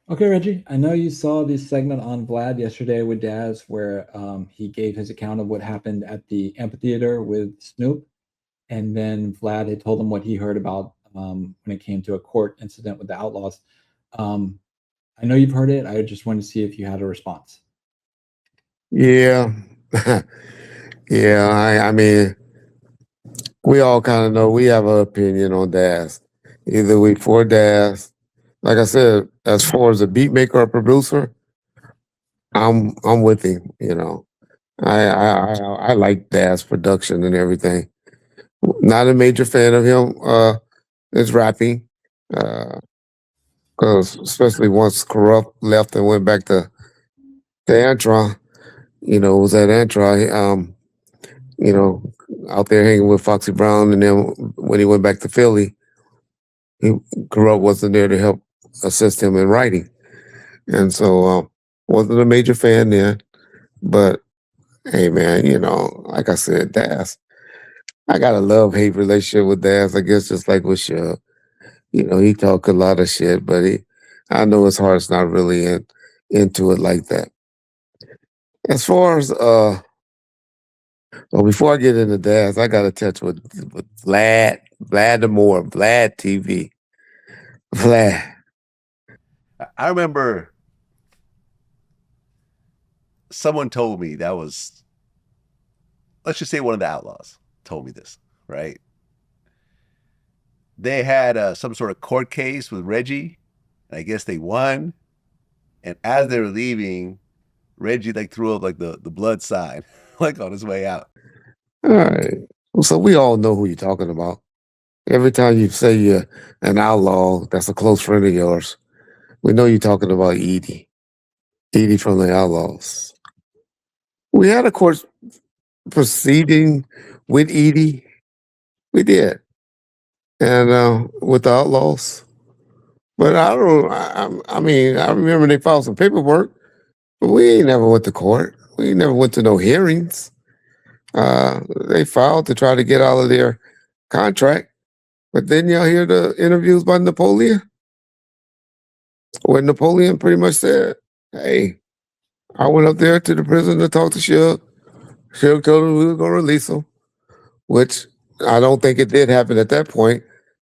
Okay, Reggie, I know you saw the segment on Vlad yesterday with Daz where he gave his account of what happened at the amphitheater with Snoop, and then Vlad had told him what he heard about when it came to a court incident with the Outlaws. Um, I know you've heard it. I just wanted to see if you had a response. Yeah. Yeah, I mean, we all kind of know we have an opinion on Daz. Either we for Daz. Like I said, as far as a beat maker or producer, I'm with him. I like Daz production and everything. Not a major fan of him. His rapping, because especially once Corrupt left and went back to Antron, was at Antron. You know, out there hanging with Foxy Brown, and then when he went back to Philly, he, Corrupt wasn't there to help assist him in writing, and so wasn't a major fan then. But hey, man, like I said, Daz, I got a love hate relationship with Daz. I guess just like with Suge. He talk a lot of shit, but I know his heart's not really into it like that. As far as well, before I get into Daz, I got to touch with Vlad the more, Vlad TV, Vlad. I remember someone told me that was, let's just say one of the Outlaws told me this, right? They had some sort of court case with Reggie, and I guess they won. And as they were leaving, Reggie like threw up like the blood sign, like on his way out. All right. So we all know who you're talking about. Every time you say you're an outlaw, that's a close friend of yours. We know you're talking about Edie. Edie from the Outlaws. We had a court proceeding with Edie. We did. And with the Outlaws. But I don't, I mean, I remember they filed some paperwork, but we ain't never went to court. We never went to no hearings. They filed to try to get out of their contract. But then y'all hear the interviews by Napoleon, where Napoleon pretty much said, hey, I went up there to the prison to talk to Suge. Suge told him we were going to release him, which I don't think it did happen at that point.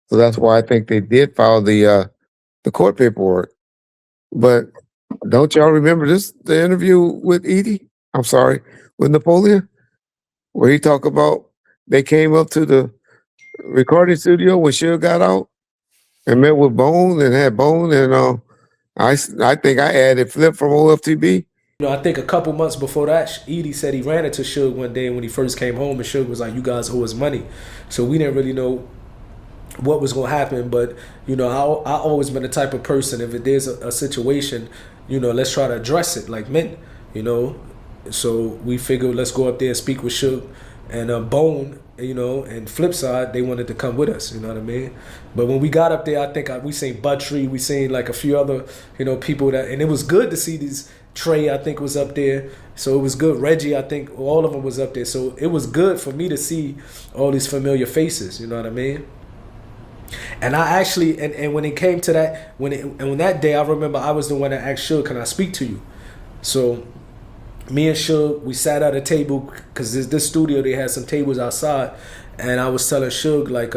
So that's why I think they did file the court paperwork. But don't y'all remember the interview with Edie? I'm sorry, with Napoleon, where he talked about they came up to the recording studio when Suge got out and met with Bone and had Bone and I think I added Flip from OFTB. I think a couple months before that, Edie said he ran into Suge one day when he first came home, and Suge was like, "You guys owe us money," so we didn't really know what was going to happen. But I always been the type of person, if there's a situation, let's try to address it like men, so we figured let's go up there and speak with Suge and Bone, and Flip Side, they wanted to come with us, you know what I mean? But when we got up there, I think we seen Buttrey, we seen like a few other, people and it was good to see these. Trey, I think, was up there, so it was good. Reggie, I think, all of them was up there, so it was good for me to see all these familiar faces, you know what I mean? And I actually, and when it came to that, when that day, I remember I was the one that asked Suge, "Can I speak to you?" So me and Suge, we sat at a table because this studio, they had some tables outside, and I was telling Suge like,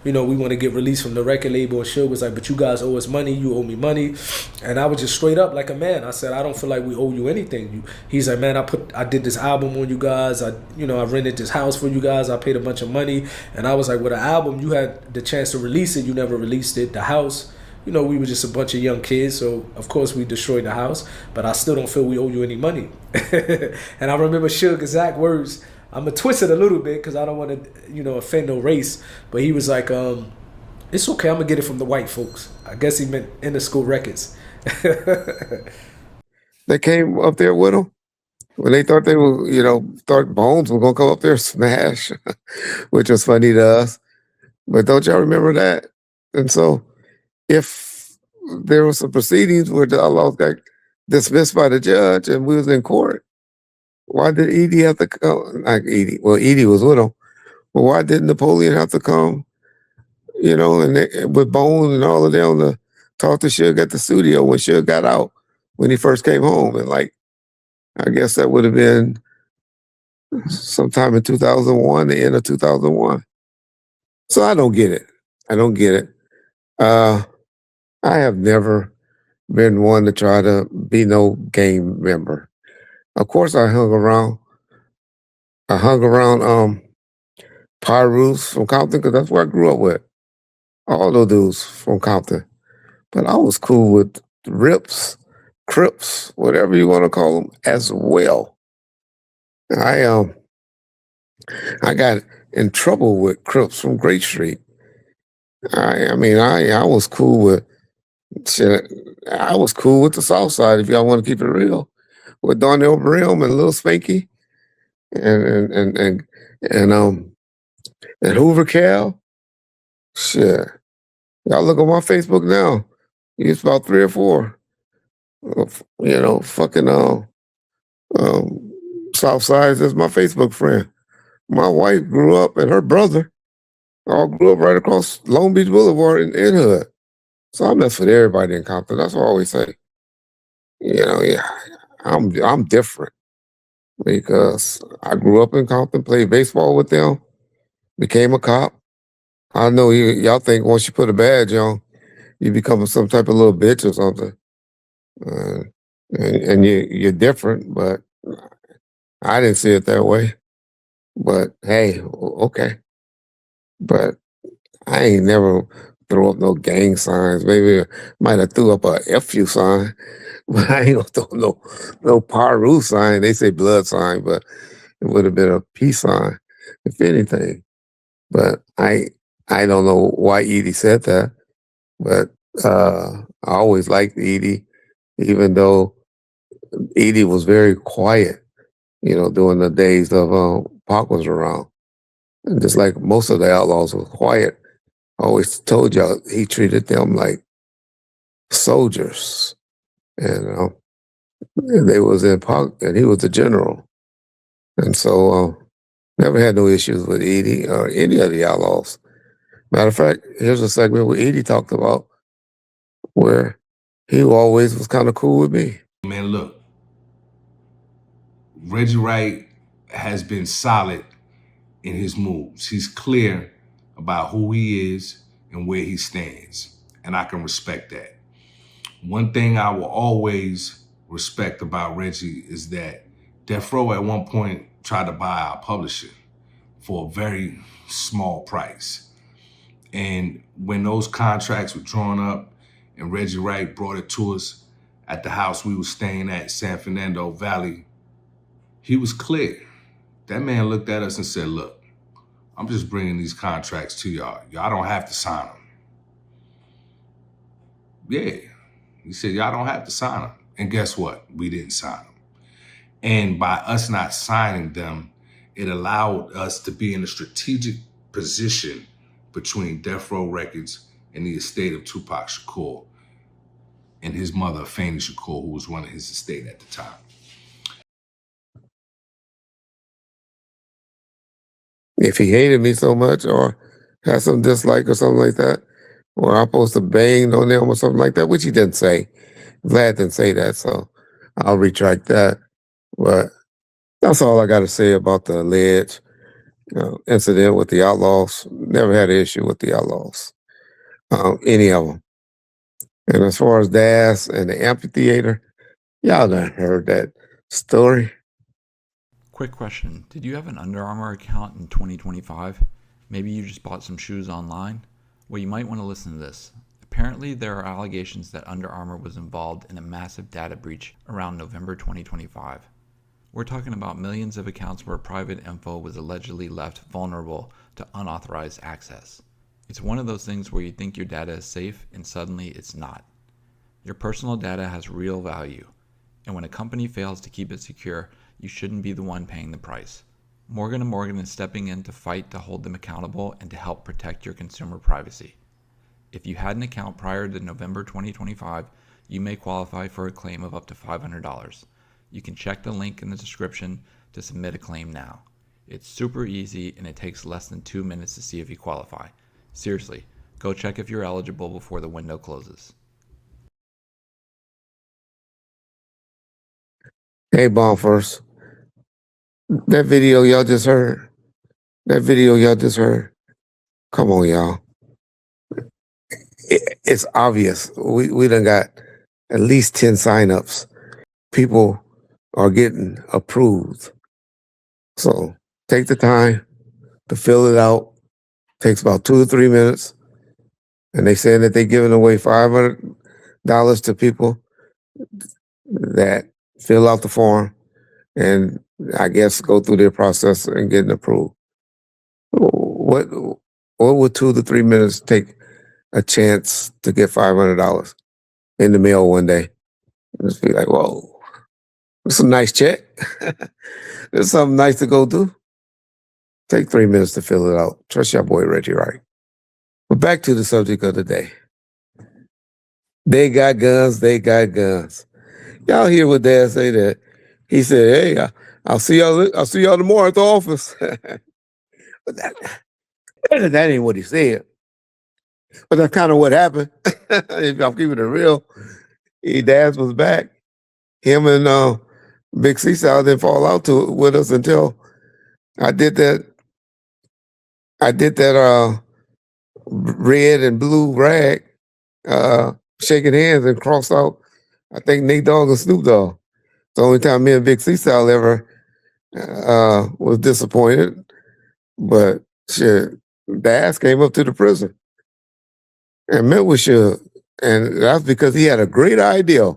we want to get released from the record label, and Suge was like, "But you guys owe us money. You owe me money," and I was just straight up like a man. I said, "I don't feel like we owe you anything." He's like, "Man, I did this album on you guys. I rented this house for you guys. I paid a bunch of money," and I was like, "With an album, you had the chance to release it. You never released it. The house." We were just a bunch of young kids, so of course we destroyed the house, but I still don't feel we owe you any money. And I remember Suge's exact words. I'm going to twist it a little bit because I don't want to, offend no race, but he was like, it's okay, I'm going to get it from the white folks. I guess he meant Interschool Records. They came up there with him when they thought they were, thought Bones was going to come up there and smash, which was funny to us. But don't y'all remember that? And so if there was some proceedings where the Outlaws got dismissed by the judge and we was in court, why did Edie have to come? Like Edie, well, Edie was with him, but why didn't Napoleon have to come? And with Bone and all of them talked to Suge at the studio when Suge got out, when he first came home. And like, I guess that would have been sometime in 2001, the end of 2001. So I don't get it. I don't get it. I have never been one to try to be no gang member. Of course, I hung around Pyrus from Compton because that's where I grew up with. All those dudes from Compton. But I was cool with Rips, Crips, whatever you want to call them, as well. I got in trouble with Crips from Great Street. I was cool with shit. I was cool with the South Side, if y'all want to keep it real, with Darnell Brim and Lil Spanky and and and and um and Hoover Cal. Shit, y'all look on my Facebook now. It's about 3 or 4. Fucking um, South Side is my Facebook friend. My wife grew up, and her brother all grew up right across Long Beach Boulevard in Hood. So I mess with everybody in Compton. That's what I always say. Yeah, I'm different because I grew up in Compton, played baseball with them, became a cop. I know y'all think once you put a badge on, you become some type of little bitch or something, uh, and you're different. But I didn't see it that way. But hey, okay. But I ain't never throw up no gang signs. Maybe I might have threw up a FU sign, but I ain't gonna throw no Paru sign. They say blood sign, but it would have been a peace sign, if anything. But I don't know why Edie said that, but I always liked Edie, even though Edie was very quiet, during the days of Pac was around. And just like most of the Outlawz was quiet, I always told y'all he treated them like soldiers. And they was in Pac, and he was the general. And so never had no issues with Edie or any of the Outlawz. Matter of fact, here's a segment where Edie talked about where he always was kind of cool with me. Man, look, Reggie Wright has been solid in his moves. He's clear about who he is and where he stands, and I can respect that. One thing I will always respect about Reggie is that Death Row at one point tried to buy our publishing for a very small price. And when those contracts were drawn up and Reggie Wright brought it to us at the house we were staying at, San Fernando Valley, he was clear. That man looked at us and said, look, I'm just bringing these contracts to y'all. Y'all don't have to sign them. Yeah. He said, y'all don't have to sign them. And guess what? We didn't sign them. And by us not signing them, it allowed us to be in a strategic position between Death Row Records and the estate of Tupac Shakur and his mother, Afeni Shakur, who was running his estate at the time. If he hated me so much or had some dislike or something like that, or I'm supposed to bang on them or something like that, which he didn't say. Vlad didn't say that, so I'll retract that. But that's all I got to say about the alleged incident with the Outlawz. Never had an issue with the Outlawz, any of them. And as far as Das and the amphitheater, y'all done heard that story. Quick question. Did you have an Under Armour account in 2025? Maybe you just bought some shoes online? Well, you might want to listen to this. Apparently, there are allegations that Under Armour was involved in a massive data breach around November 2025. We're talking about millions of accounts where private info was allegedly left vulnerable to unauthorized access. It's one of those things where you think your data is safe and suddenly it's not. Your personal data has real value, and when a company fails to keep it secure, you shouldn't be the one paying the price. Morgan & Morgan is stepping in to fight to hold them accountable and to help protect your consumer privacy. If you had an account prior to November 2025, you may qualify for a claim of up to $500. You can check the link in the description to submit a claim now. It's super easy and it takes less than 2 minutes to see if you qualify. Seriously, go check if you're eligible before the window closes. Hey, Bomb First. That video y'all just heard. That video y'all just heard. Come on, y'all. It's obvious. We done got at least 10 signups. People are getting approved. So take the time to fill it out. Takes about 2 to 3 minutes. And they saying that they're giving away $500 to people that fill out the form and I guess go through their process and getting approved. What would 2 to 3 minutes take a chance to get $500 in the mail one day? Just be like, whoa, it's a nice check. There's something nice to go do. Take 3 minutes to fill it out. Trust your boy Reggie Wright. But back to the subject of the day. They got guns. They got guns. Y'all hear what Dad say that? He said, "Hey, I'll see y'all. I'll see y'all tomorrow at the office." But that ain't what he said. But that's kind of what happened. If I'm keeping it real, Dad was back. Him and Big Seaside didn't fall out with us until I did that. I did that red and blue rag, shaking hands and crossed out. I think Nate Dogg and Snoop Dogg. It's the only time me and Big Seaside ever was disappointed. But shit, Daz came up to the prison and met with Suge. And that's because he had a great idea.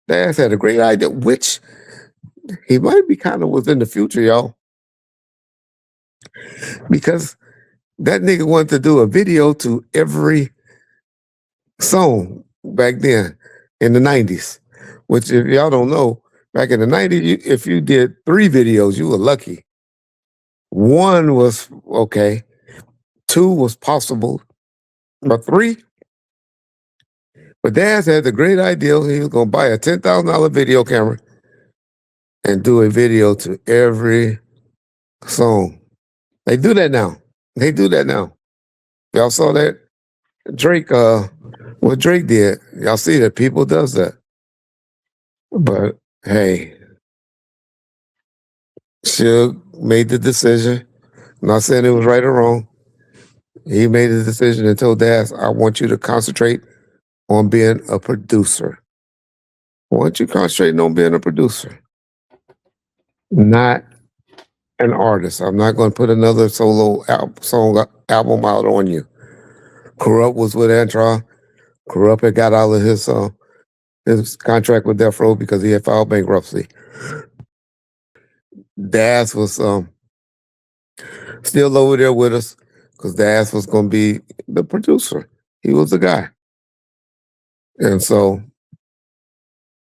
Daz had a great idea, which he might be kind of within the future, y'all. Because that nigga wanted to do a video to every song back then in the 90s. Which, if y'all don't know, back in the 90s, if you did 3 videos, you were lucky. 1 was okay. 2 was possible. But 3? But Daz had the great idea he was going to buy a $10,000 video camera and do a video to every song. They do that now. They do that now. Y'all saw that? Drake, what Drake did. Y'all see that people does that. But hey, Suge made the decision. I'm not saying it was right or wrong. He made the decision and told Daz, I want you to concentrate on being a producer. I want you concentrating on being a producer, not an artist. I'm not going to put another solo album out on you. Corrupt was with Antron. Corrupt had got out of his contract with Death Row because he had filed bankruptcy. Daz was still over there with us because Daz was going to be the producer. He was the guy. And so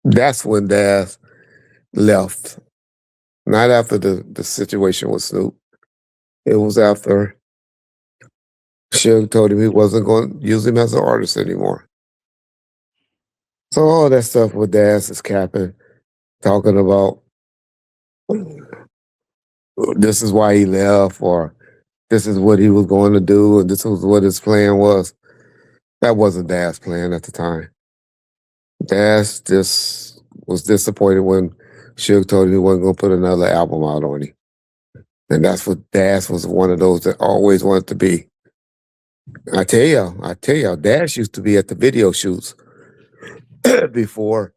that's when Daz left. Not after the situation with Snoop. It was after Suge told him he wasn't going to use him as an artist anymore. So all that stuff with Daz is capping, talking about this is why he left, or this is what he was going to do, and this was what his plan was. That wasn't Daz's plan at the time. Daz just was disappointed when Suge told him he wasn't going to put another album out on him. And that's what Daz was, one of those that always wanted to be. I tell y'all, Daz used to be at the video shoots before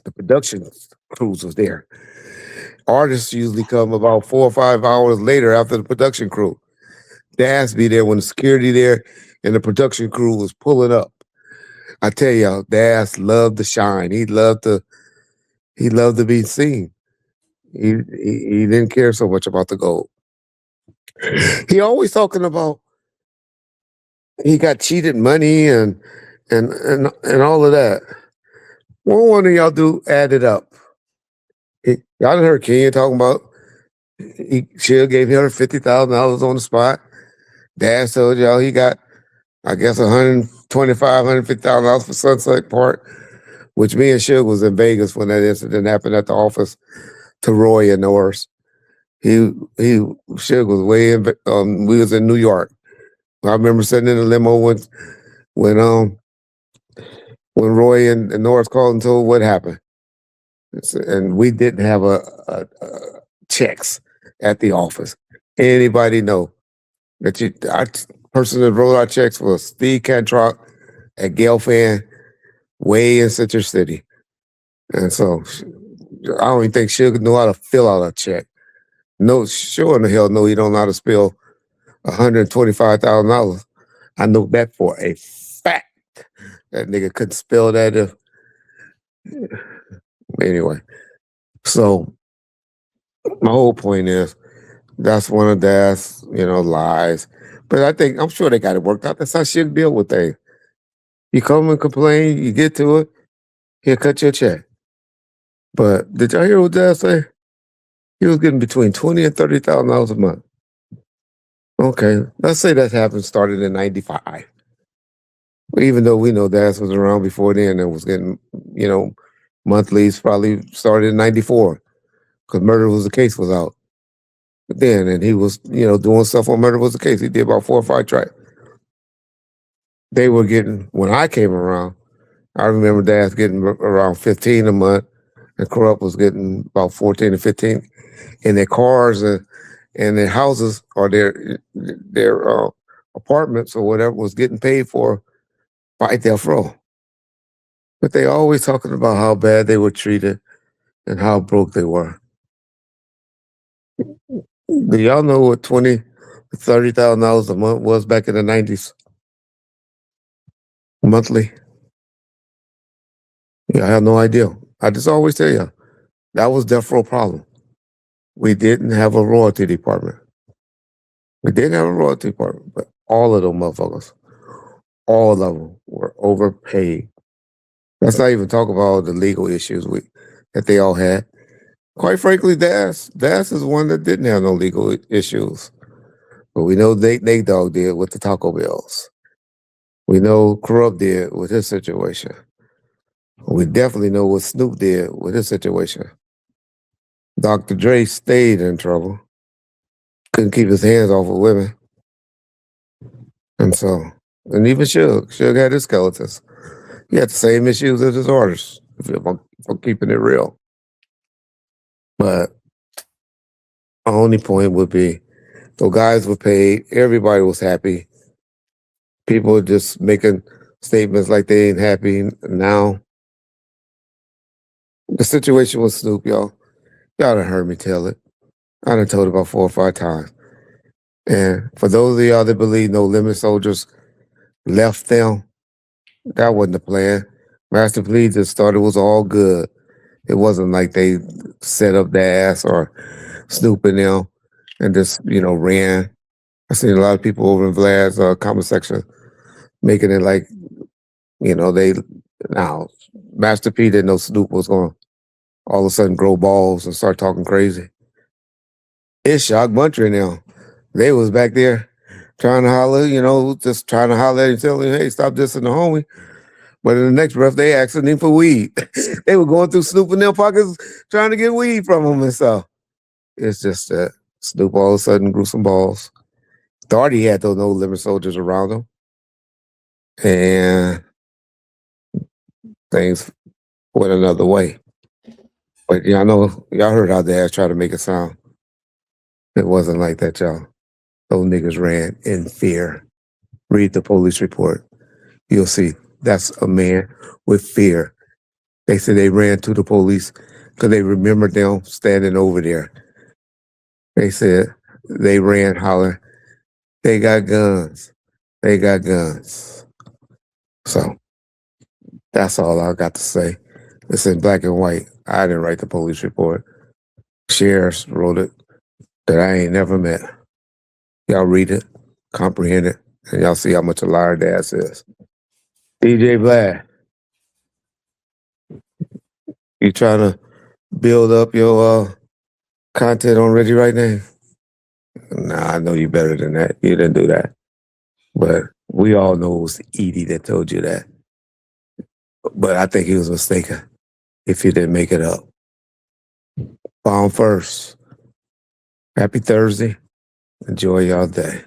the production crews was there. Artists usually come about 4 or 5 hours later after the production crew. Daz be there when the security there and the production crew was pulling up. I tell y'all, Daz loved to shine. He loved to be seen. He didn't care so much about the gold. He always talking about he got cheated money and all of that. What one of y'all do add it up? Y'all done heard Kenya talking about Suge gave her $50,000 on the spot. Daz told y'all he got, I guess, $125,000, $150,000 for Sunset Park, which me and Suge was in Vegas when that incident happened at the office to Roy and Norris. Suge was way in, we was in New York. I remember sitting in the limo when Roy and Norris called and told what happened. And we didn't have a checks at the office. Anybody know that our person that wrote our checks was Steve Cantrock at Gelfand, way in Citrus City. And so I don't even think Suge knew how to fill out a check. No, sure in the hell no, he don't know how to spell $125,000. I know that for a fact. That nigga couldn't spell that. Anyway, so my whole point is that's one of Dad's, lies. But I'm sure they got it worked out. That's how Suge deal with things. You come and complain, you get to it, he'll cut your check. But did y'all hear what Dad say? He was getting between $20,000 and $30,000 a month. Okay, let's say that happened started in '95. Even though we know Dad was around before then and was getting, monthlies probably started in '94 because Murder Was the Case was out. But then, and he was, doing stuff on Murder Was the Case. He did about 4 or 5 tracks. They were getting, when I came around, I remember Dad getting around 15 a month and Corrupt was getting about 14 to 15 in their cars and their houses or their apartments or whatever was getting paid for by Death Row. But they always talking about how bad they were treated and how broke they were. Do y'all know what $20,000 to $30,000 a month was back in the '90s? Monthly? Yeah, I have no idea. I just always tell you, that was Death Row problem. We didn't have a royalty department. We didn't have a royalty department, but all of them motherfuckers, all of them were overpaid. Let's not even talk about all the legal issues that they all had. Quite frankly, Das is one that didn't have no legal issues. But we know Nate Dogg did with the Taco Bells. We know Corrupt did with his situation. We definitely know what Snoop did with his situation. Dr. Dre stayed in trouble. Couldn't keep his hands off of women. And even Suge had his skeletons. He had the same issues as his artists, if I'm keeping it real. But my only point would be, the guys were paid, everybody was happy. People are just making statements like they ain't happy now. The situation with Snoop, y'all done heard me tell it. I done told it about 4 or 5 times. And for those of y'all that believe No Limit Soldiers left them, that wasn't the plan. Master P just thought it was all good. It wasn't like they set up their ass or Snoop and them and just, ran. I seen a lot of people over in Vlad's comment section making it like, Master P didn't know Snoop was going to all of a sudden grow balls and start talking crazy. It's Shock Buncher and them. They was back there trying to holler, just trying to holler at him, telling him, hey, stop dissing the homie. But in the next breath, they asking him for weed. They were going through Snoop in their pockets trying to get weed from him. And so it's just that Snoop all of a sudden grew some balls. Thought he had those No Limit Soldiers around him. And things went another way. But y'all heard how Dad tried to make it sound. It wasn't like that, y'all. Those niggas ran in fear. Read the police report. You'll see that's a man with fear. They said they ran to the police because they remembered them standing over there. They said they ran hollering, they got guns. They got guns. So that's all I got to say. It's in black and white. I didn't write the police report. Sheriffs wrote it that I ain't never met. Y'all read it, comprehend it, and y'all see how much a liar Dad is. DJ Vlad, you trying to build up your content on Reggie Wright name? Nah, I know you better than that. You didn't do that. But we all know it was EDI that told you that. But I think he was mistaken if he didn't make it up. Bomb first. Happy Thursday. Enjoy y'all day.